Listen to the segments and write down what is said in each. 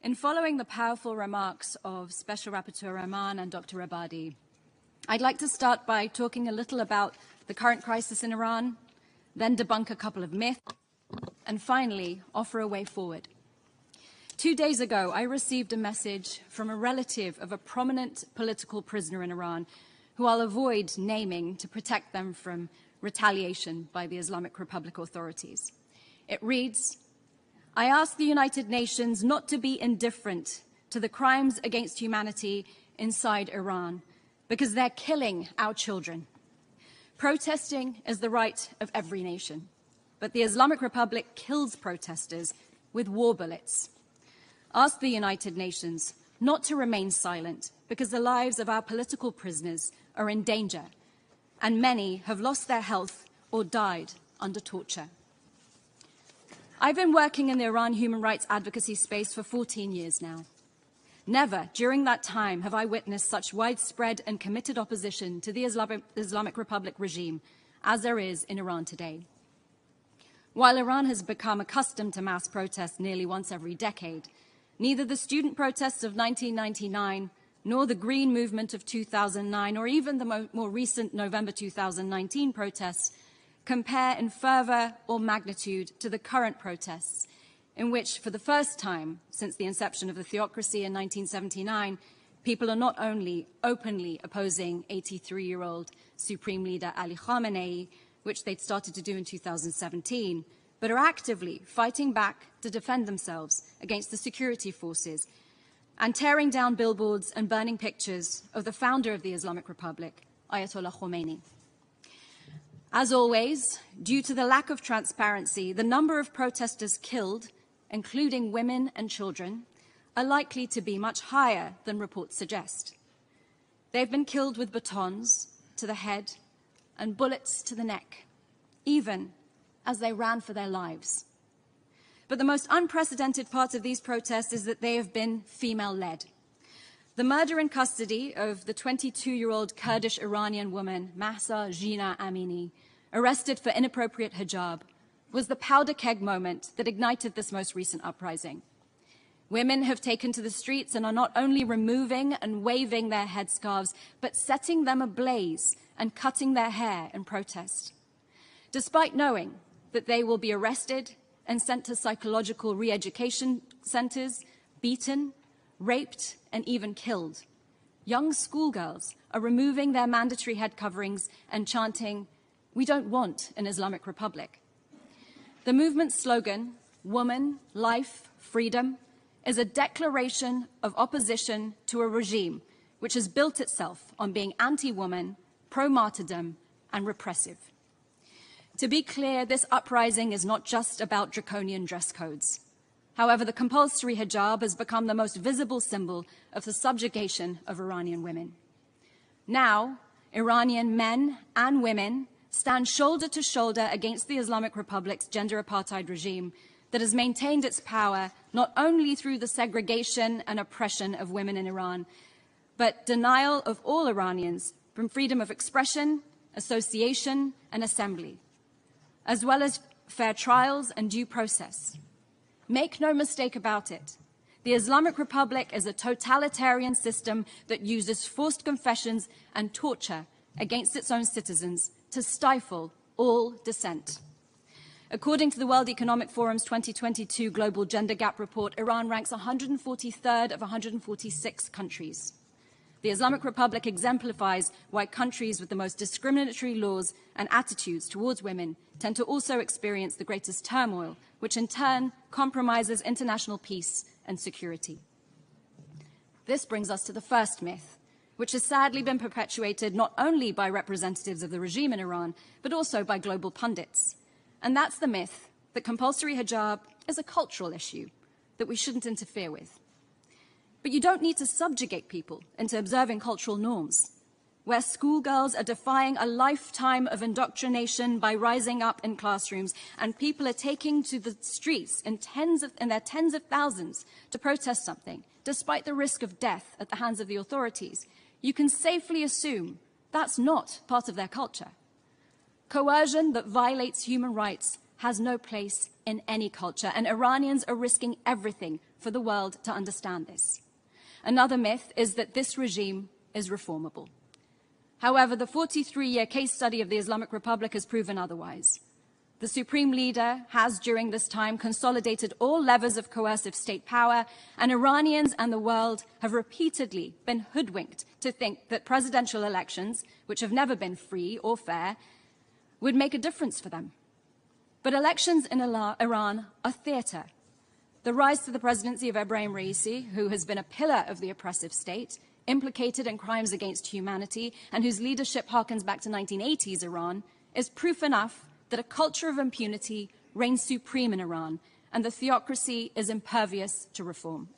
In following the powerful remarks of Special Rapporteur Rahman and Dr. Abadi, I'd like to start by talking a little about the current crisis in Iran, then debunk a couple of myths, and finally offer a way forward. 2 days ago, I received a message from a relative of a prominent political prisoner in Iran, who I'll avoid naming to protect them from retaliation by the Islamic Republic authorities. It reads, I ask the United Nations not to be indifferent to the crimes against humanity inside Iran, because they're killing our children. Protesting is the right of every nation, but the Islamic Republic kills protesters with war bullets. Ask the United Nations not to remain silent, because the lives of our political prisoners are in danger, and many have lost their health or died under torture. I've been working in the Iran human rights advocacy space for 14 years now. Never during that time have I witnessed such widespread and committed opposition to the Islamic Republic regime as there is in Iran today. While Iran has become accustomed to mass protests nearly once every decade, neither the student protests of 1999 nor the Green Movement of 2009 or even the more recent November 2019 protests compare in fervour or magnitude to the current protests, in which, for the first time since the inception of the theocracy in 1979, people are not only openly opposing 83-year-old Supreme Leader Ali Khamenei, which they'd started to do in 2017, but are actively fighting back to defend themselves against the security forces and tearing down billboards and burning pictures of the founder of the Islamic Republic, Ayatollah Khomeini. As always, due to the lack of transparency, the number of protesters killed, including women and children, are likely to be much higher than reports suggest. They've been killed with batons to the head and bullets to the neck, even as they ran for their lives. But the most unprecedented part of these protests is that they have been female-led. The murder in custody of the 22-year-old Kurdish Iranian woman, Mahsa Jina Amini, arrested for inappropriate hijab, was the powder keg moment that ignited this most recent uprising. Women have taken to the streets and are not only removing and waving their headscarves, but setting them ablaze and cutting their hair in protest. Despite knowing that they will be arrested and sent to psychological re-education centers, beaten, raped, and even killed, young schoolgirls are removing their mandatory head coverings and chanting, "We don't want an Islamic Republic." The movement's slogan, "Woman, Life, Freedom," is a declaration of opposition to a regime which has built itself on being anti-woman, pro-martyrdom, and repressive. To be clear, this uprising is not just about draconian dress codes. However, the compulsory hijab has become the most visible symbol of the subjugation of Iranian women. Now, Iranian men and women stand shoulder to shoulder against the Islamic Republic's gender apartheid regime that has maintained its power not only through the segregation and oppression of women in Iran, but denial of all Iranians from freedom of expression, association, and assembly, as well as fair trials and due process. Make no mistake about it. The Islamic Republic is a totalitarian system that uses forced confessions and torture against its own citizens to stifle all dissent. According to the World Economic Forum's 2022 Global Gender Gap Report, Iran ranks 143rd of 146 countries. The Islamic Republic exemplifies why countries with the most discriminatory laws and attitudes towards women tend to also experience the greatest turmoil, which in turn compromises international peace and security. This brings us to the first myth, which has sadly been perpetuated not only by representatives of the regime in Iran, but also by global pundits. And that's the myth that compulsory hijab is a cultural issue that we shouldn't interfere with. But you don't need to subjugate people into observing cultural norms, where schoolgirls are defying a lifetime of indoctrination by rising up in classrooms, and people are taking to the streets in their tens of thousands to protest something, despite the risk of death at the hands of the authorities. You can safely assume that's not part of their culture. Coercion that violates human rights has no place in any culture, and Iranians are risking everything for the world to understand this. Another myth is that this regime is reformable. However, the 43-year case study of the Islamic Republic has proven otherwise. The supreme leader has, during this time, consolidated all levers of coercive state power, and Iranians and the world have repeatedly been hoodwinked to think that presidential elections, which have never been free or fair, would make a difference for them. But elections in Iran are theatre. The rise to the presidency of Ebrahim Raisi, who has been a pillar of the oppressive state, implicated in crimes against humanity, and whose leadership harkens back to 1980s Iran, is proof enough that a culture of impunity reigns supreme in Iran, and the theocracy is impervious to reform.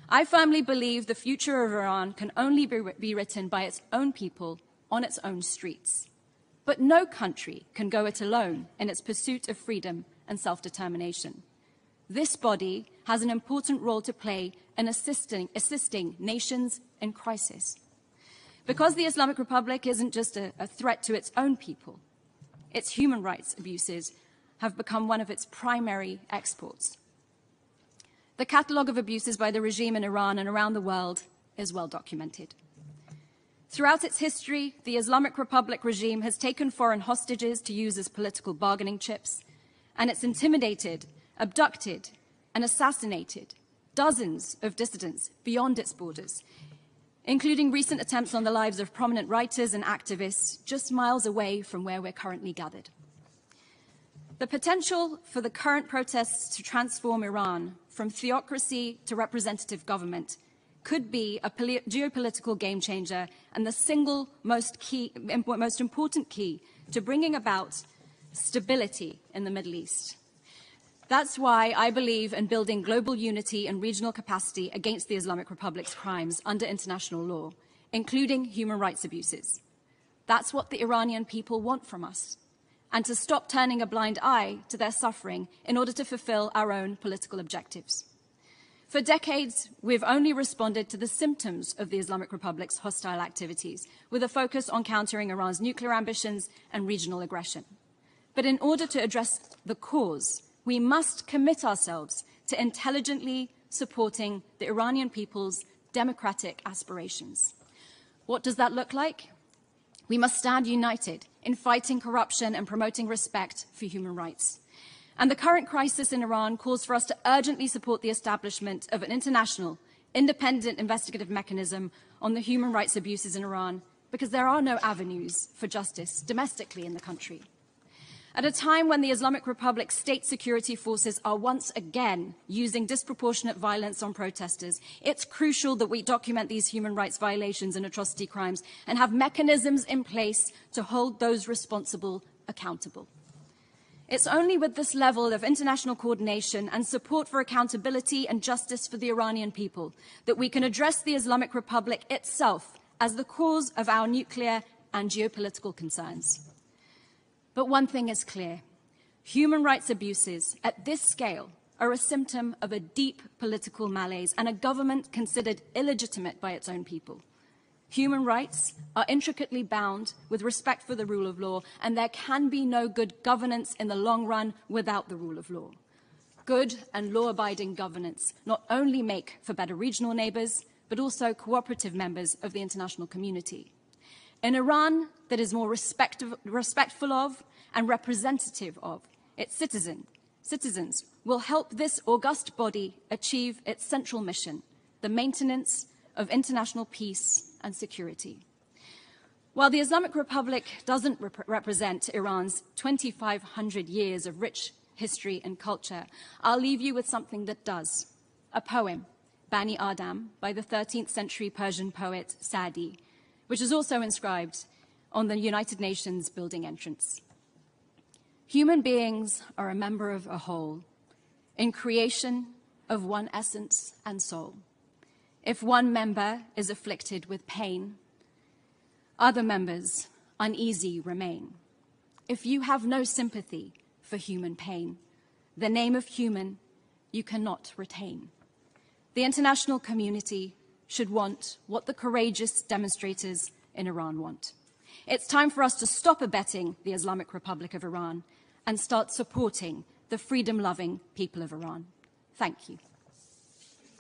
I firmly believe the future of Iran can only be written by its own people on its own streets. But no country can go it alone in its pursuit of freedom and self-determination. This body has an important role to play in assisting nations in crisis. Because the Islamic Republic isn't just a threat to its own people, its human rights abuses have become one of its primary exports. The catalogue of abuses by the regime in Iran and around the world is well documented. Throughout its history, the Islamic Republic regime has taken foreign hostages to use as political bargaining chips, and it's intimidated, abducted, and assassinated dozens of dissidents beyond its borders, including recent attempts on the lives of prominent writers and activists just miles away from where we're currently gathered. The potential for the current protests to transform Iran from theocracy to representative government could be a geopolitical game changer and the single most important key to bringing about stability in the Middle East. That's why I believe in building global unity and regional capacity against the Islamic Republic's crimes under international law, including human rights abuses. That's what the Iranian people want from us, and to stop turning a blind eye to their suffering in order to fulfill our own political objectives. For decades, we've only responded to the symptoms of the Islamic Republic's hostile activities, with a focus on countering Iran's nuclear ambitions and regional aggression. But in order to address the cause, we must commit ourselves to intelligently supporting the Iranian people's democratic aspirations. What does that look like? We must stand united in fighting corruption and promoting respect for human rights. And the current crisis in Iran calls for us to urgently support the establishment of an international, independent investigative mechanism on the human rights abuses in Iran, because there are no avenues for justice domestically in the country. At a time when the Islamic Republic's state security forces are once again using disproportionate violence on protesters, it's crucial that we document these human rights violations and atrocity crimes and have mechanisms in place to hold those responsible accountable. It's only with this level of international coordination and support for accountability and justice for the Iranian people that we can address the Islamic Republic itself as the cause of our nuclear and geopolitical concerns. But one thing is clear. Human rights abuses at this scale are a symptom of a deep political malaise and a government considered illegitimate by its own people. Human rights are intricately bound with respect for the rule of law, and there can be no good governance in the long run without the rule of law. Good and law-abiding governance not only make for better regional neighbors, but also cooperative members of the international community. An Iran that is more respectful of and representative of its citizens will help this august body achieve its central mission, the maintenance of international peace and security. While the Islamic Republic doesn't represent Iran's 2,500 years of rich history and culture, I'll leave you with something that does. A poem, Bani Adam, by the 13th century Persian poet Sa'di, which is also inscribed on the United Nations building entrance. Human beings are a member of a whole, in creation of one essence and soul. If one member is afflicted with pain, other members uneasy remain. If you have no sympathy for human pain, the name of human you cannot retain. The international community should want what the courageous demonstrators in Iran want. It's time for us to stop abetting the Islamic Republic of Iran and start supporting the freedom-loving people of Iran. Thank you.